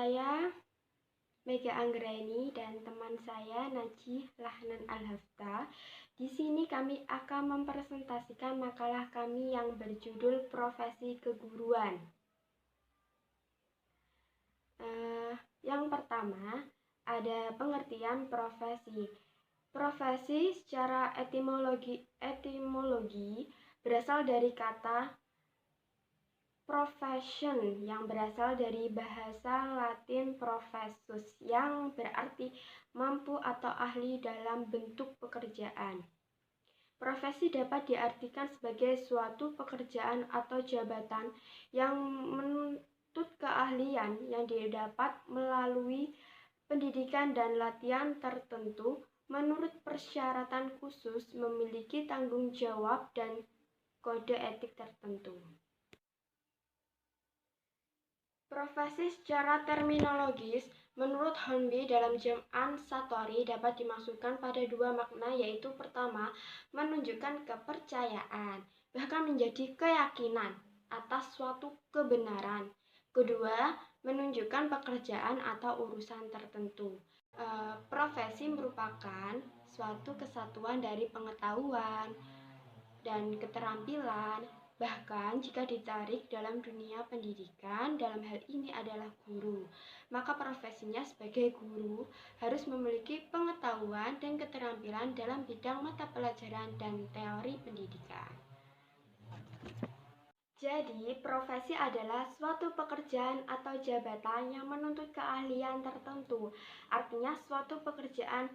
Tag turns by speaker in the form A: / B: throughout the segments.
A: Saya Mega Anggraini dan teman saya Najih Lahnan Al-Hafta. Di sini kami akan mempresentasikan makalah kami yang berjudul Profesi Keguruan. Yang pertama, ada pengertian profesi. Profesi secara etimologi berasal dari kata profession yang berasal dari bahasa Latin professus yang berarti mampu atau ahli dalam bentuk pekerjaan. Profesi dapat diartikan sebagai suatu pekerjaan atau jabatan yang menuntut keahlian yang didapat melalui pendidikan dan latihan tertentu menurut persyaratan khusus, memiliki tanggung jawab dan kode etik tertentu. Profesi secara terminologis, menurut Hornby dalam Jam'an Satori dapat dimaksudkan pada dua makna, yaitu pertama, menunjukkan kepercayaan, bahkan menjadi keyakinan atas suatu kebenaran. Kedua, menunjukkan pekerjaan atau urusan tertentu. Profesi merupakan suatu kesatuan dari pengetahuan dan keterampilan. Bahkan jika ditarik dalam dunia pendidikan, dalam hal ini adalah guru, maka profesinya sebagai guru harus memiliki pengetahuan dan keterampilan dalam bidang mata pelajaran dan teori pendidikan. Jadi, profesi adalah suatu pekerjaan atau jabatan yang menuntut keahlian tertentu. Artinya, suatu pekerjaan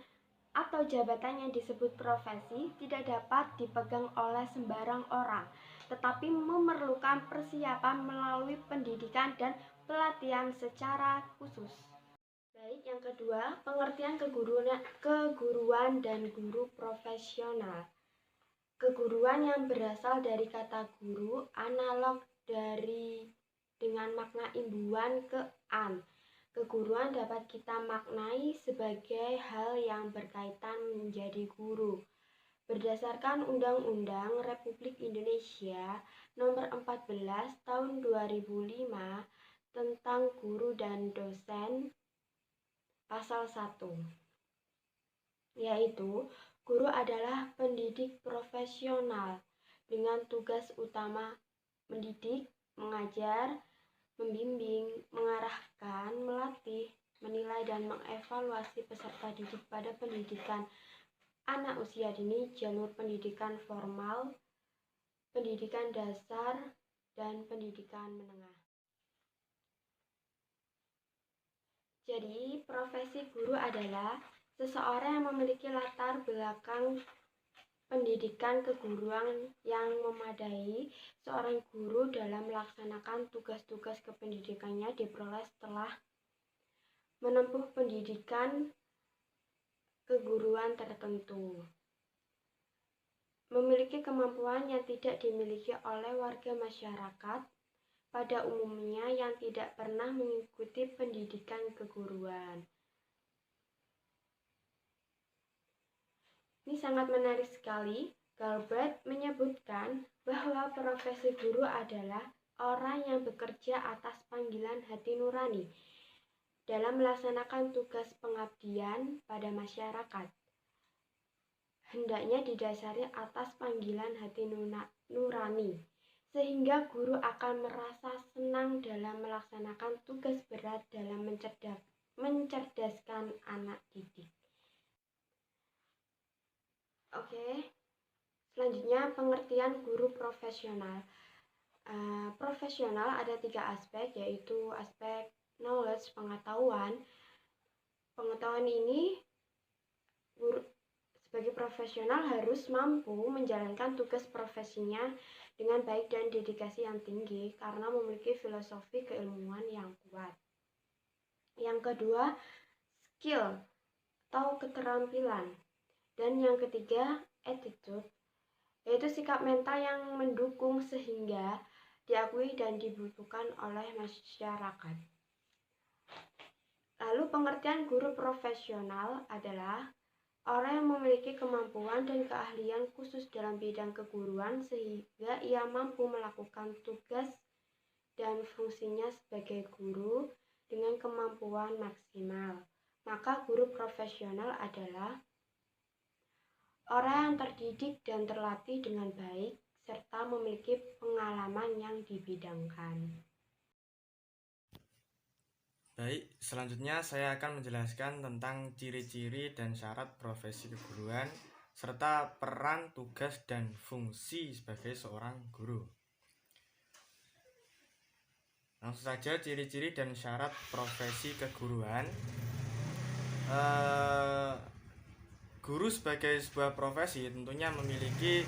A: atau jabatan yang disebut profesi tidak dapat dipegang oleh sembarang orang, tetapi memerlukan persiapan melalui pendidikan dan pelatihan secara khusus. Baik, yang kedua, pengertian keguruan dan guru profesional. Keguruan yang berasal dari kata guru analog dengan makna imbuhan ke an. Keguruan dapat kita maknai sebagai hal yang berkaitan menjadi guru. Berdasarkan Undang-Undang Republik Indonesia Nomor 14 Tahun 2005 tentang guru dan dosen, Pasal 1, yaitu guru adalah pendidik profesional dengan tugas utama mendidik, mengajar, membimbing, mengarahkan, melatih, menilai, dan mengevaluasi peserta didik pada pendidikan anak usia dini, jalur pendidikan formal, pendidikan dasar, dan pendidikan menengah. Jadi, profesi guru adalah seseorang yang memiliki latar belakang pendidikan keguruan yang memadai. Seorang guru dalam melaksanakan tugas-tugas kependidikannya diperoleh setelah menempuh pendidikan keguruan tertentu. Memiliki kemampuan yang tidak dimiliki oleh warga masyarakat pada umumnya yang tidak pernah mengikuti pendidikan keguruan. Ini sangat menarik sekali. Galbraith menyebutkan bahwa profesi guru adalah orang yang bekerja atas panggilan hati nurani dalam melaksanakan tugas pengabdian pada masyarakat. Hendaknya didasari atas panggilan hati nurani, sehingga guru akan merasa senang dalam melaksanakan tugas berat dalam mencerdaskan anak didik. Oke, selanjutnya pengertian guru profesional. Profesional ada 3 aspek, yaitu aspek knowledge, pengetahuan. Pengetahuan ini, guru sebagai profesional harus mampu menjalankan tugas profesinya dengan baik dan dedikasi yang tinggi karena memiliki filosofi keilmuan yang kuat. Yang kedua, skill atau keterampilan. Dan yang ketiga, attitude, yaitu sikap mental yang mendukung sehingga diakui dan dibutuhkan oleh masyarakat. Lalu pengertian guru profesional adalah orang yang memiliki kemampuan dan keahlian khusus dalam bidang keguruan sehingga ia mampu melakukan tugas dan fungsinya sebagai guru dengan kemampuan maksimal. Maka guru profesional adalah orang yang terdidik dan terlatih dengan baik serta memiliki pengalaman yang dibidangkan.
B: Baik, selanjutnya saya akan menjelaskan tentang ciri-ciri dan syarat profesi keguruan serta peran, tugas, dan fungsi sebagai seorang guru. Langsung saja, ciri-ciri dan syarat profesi keguruan. Guru sebagai sebuah profesi tentunya memiliki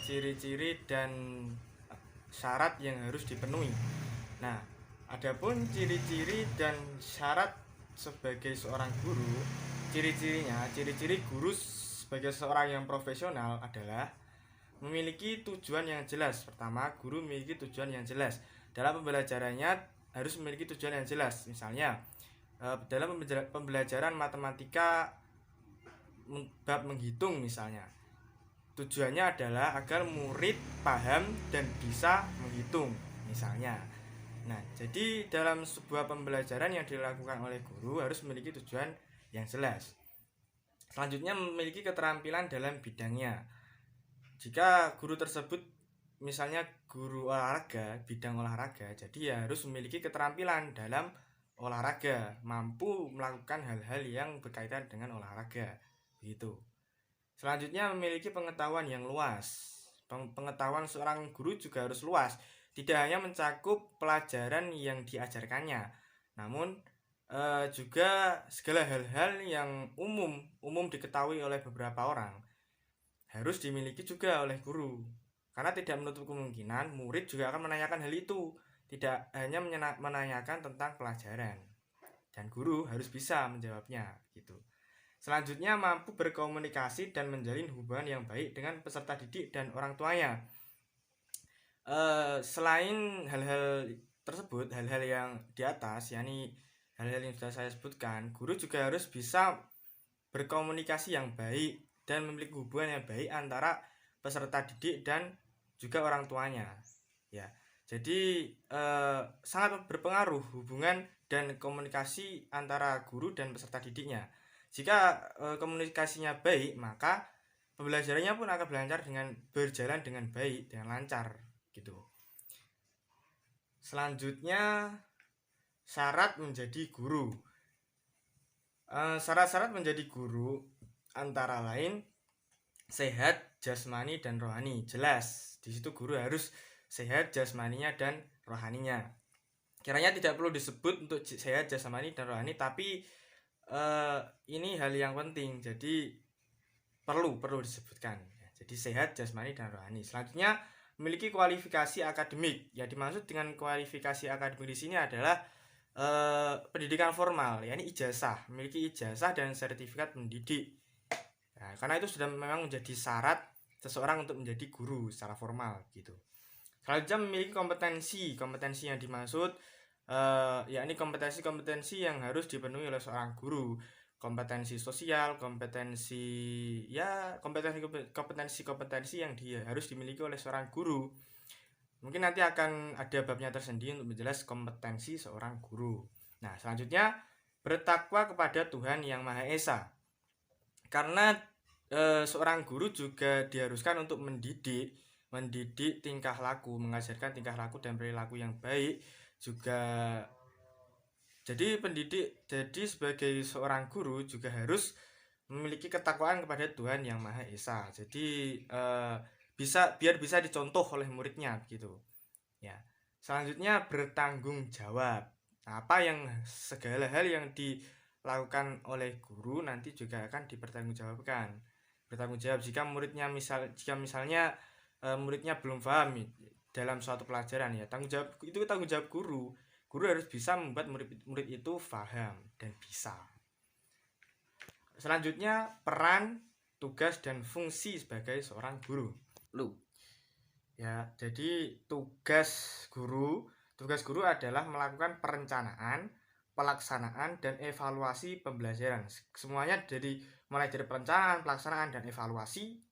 B: ciri-ciri dan syarat yang harus dipenuhi. Nah, adapun ciri-ciri dan syarat sebagai seorang guru, ciri guru sebagai seorang yang profesional adalah memiliki tujuan yang jelas. Pertama, guru memiliki tujuan yang jelas. Dalam pembelajarannya harus memiliki tujuan yang jelas. Misalnya, dalam pembelajaran matematika bab menghitung misalnya, tujuannya adalah agar murid paham dan bisa menghitung misalnya. Nah, jadi dalam sebuah pembelajaran yang dilakukan oleh guru harus memiliki tujuan yang jelas. Selanjutnya, memiliki keterampilan dalam bidangnya. Jika guru tersebut misalnya guru olahraga, bidang olahraga, jadi ya harus memiliki keterampilan dalam olahraga, mampu melakukan hal-hal yang berkaitan dengan olahraga, begitu. Selanjutnya, memiliki pengetahuan yang luas. Pengetahuan seorang guru juga harus luas, tidak hanya mencakup pelajaran yang diajarkannya, namun juga segala hal-hal yang umum diketahui oleh beberapa orang harus dimiliki juga oleh guru, karena tidak menutup kemungkinan murid juga akan menanyakan hal itu, tidak hanya menanyakan tentang pelajaran, dan guru harus bisa menjawabnya gitu. Selanjutnya, mampu berkomunikasi dan menjalin hubungan yang baik dengan peserta didik dan orang tuanya. Selain hal-hal tersebut, hal-hal yang di atas, yakni hal-hal yang sudah saya sebutkan, guru juga harus bisa berkomunikasi yang baik dan memiliki hubungan yang baik antara peserta didik dan juga orang tuanya. Ya, jadi sangat berpengaruh hubungan dan komunikasi antara guru dan peserta didiknya. Jika komunikasinya baik, maka pembelajarannya pun akan berjalan dengan baik, dengan lancar gitu. Selanjutnya, syarat menjadi guru. Syarat-syarat menjadi guru antara lain sehat jasmani dan rohani. Jelas, di situ guru harus sehat jasmaninya dan rohaninya. Kiranya tidak perlu disebut untuk sehat jasmani dan rohani, tapi ini hal yang penting, jadi perlu disebutkan. Jadi sehat jasmani dan rohani. Selanjutnya, memiliki kualifikasi akademik. Yang dimaksud dengan kualifikasi akademik di sini adalah pendidikan formal, yakni ijazah, memiliki ijazah dan sertifikat mendidik. Nah, karena itu sudah memang menjadi syarat seseorang untuk menjadi guru secara formal gitu. Selanjutnya, memiliki kompetensi yang dimaksud yakni kompetensi yang harus dipenuhi oleh seorang guru. Kompetensi sosial, kompetensi yang harus dimiliki oleh seorang guru. Mungkin nanti akan ada babnya tersendiri untuk menjelaskan kompetensi seorang guru. Nah, selanjutnya, bertakwa kepada Tuhan Yang Maha Esa. Karena seorang guru juga diharuskan untuk mendidik tingkah laku, mengajarkan tingkah laku dan perilaku yang baik juga. Jadi sebagai seorang guru juga harus memiliki ketakwaan kepada Tuhan Yang Maha Esa. Jadi biar bisa dicontoh oleh muridnya gitu. Ya. Selanjutnya, bertanggung jawab. Segala hal yang dilakukan oleh guru nanti juga akan dipertanggungjawabkan. Bertanggung jawab jika misalnya muridnya belum paham dalam suatu pelajaran, ya tanggung jawab guru. Guru harus bisa membuat murid itu paham dan bisa. Selanjutnya, peran, tugas, dan fungsi sebagai seorang guru. Ya, jadi tugas guru adalah melakukan perencanaan, pelaksanaan, dan evaluasi pembelajaran. Semuanya mulai dari perencanaan, pelaksanaan, dan evaluasi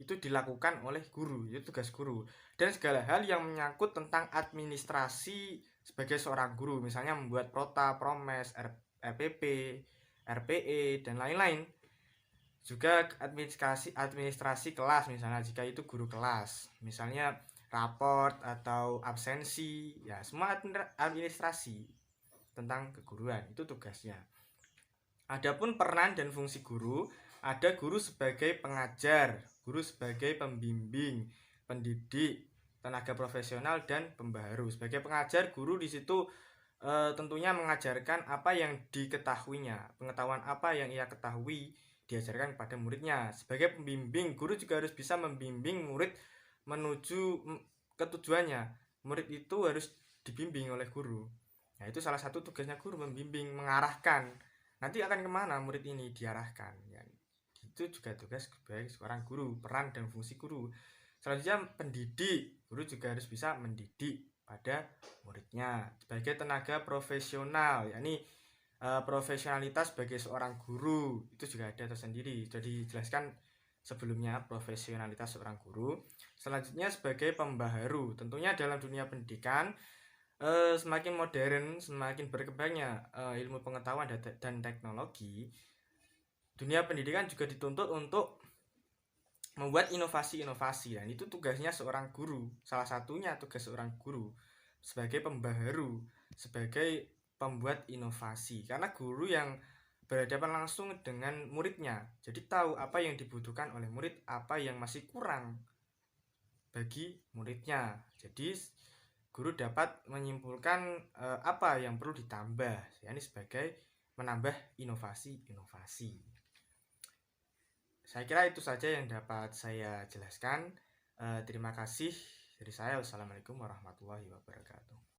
B: itu dilakukan oleh guru, itu tugas guru. Dan segala hal yang menyangkut tentang administrasi sebagai seorang guru, misalnya membuat prota, promes, RPP, RPE, dan lain-lain. Juga administrasi kelas, misalnya jika itu guru kelas, misalnya raport atau absensi, ya semua administrasi tentang keguruan itu tugasnya. Adapun peran dan fungsi guru, ada guru sebagai pengajar, guru sebagai pembimbing, pendidik, tenaga profesional, dan pembaharu. Sebagai pengajar, guru di situ tentunya mengajarkan apa yang diketahuinya, pengetahuan apa yang ia ketahui diajarkan kepada muridnya. Sebagai pembimbing, guru juga harus bisa membimbing murid menuju ke tujuannya. Murid itu harus dibimbing oleh guru. Nah, itu salah satu tugasnya guru, membimbing, mengarahkan. Nanti akan kemana murid ini diarahkan. Ya, itu juga tugas sebagai seorang guru, peran dan fungsi guru. Selanjutnya pendidik, guru juga harus bisa mendidik pada muridnya sebagai tenaga profesional, yakni profesionalitas sebagai seorang guru itu juga ada tersendiri, sudah dijelaskan sebelumnya profesionalitas seorang guru. Selanjutnya sebagai pembaharu, tentunya dalam dunia pendidikan semakin modern, semakin berkembangnya ilmu pengetahuan dan teknologi, dunia pendidikan juga dituntut untuk membuat inovasi-inovasi, dan itu tugasnya seorang guru. Salah satunya tugas seorang guru sebagai pembaharu, sebagai pembuat inovasi, karena guru yang berhadapan langsung dengan muridnya, jadi tahu apa yang dibutuhkan oleh murid, apa yang masih kurang bagi muridnya. Jadi guru dapat menyimpulkan apa yang perlu ditambah, yakni sebagai menambah inovasi-inovasi. Saya kira itu saja yang dapat saya jelaskan. Terima kasih dari saya. Wassalamualaikum warahmatullahi wabarakatuh.